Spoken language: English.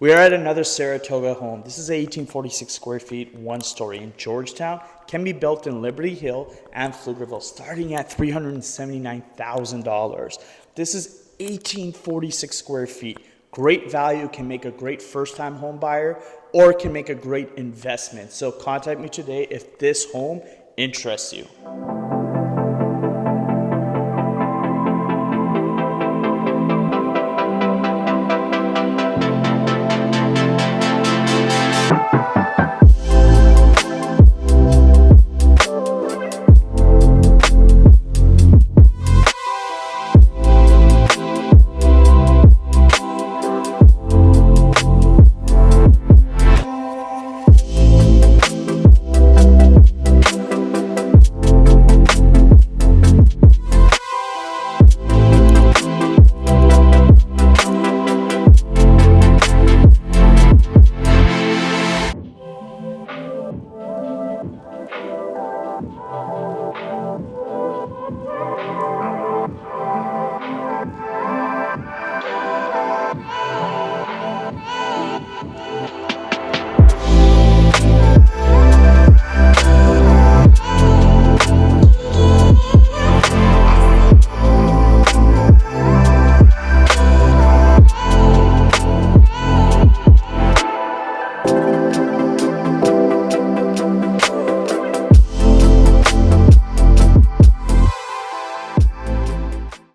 We are at another Saratoga home. This is 1846 square feet, one story in Georgetown. Can be built in Liberty Hill and Pflugerville, starting at $379,000. This is 1846 square feet. Great value, can make a great first-time home buyer or can make a great investment. So contact me today if this home interests you.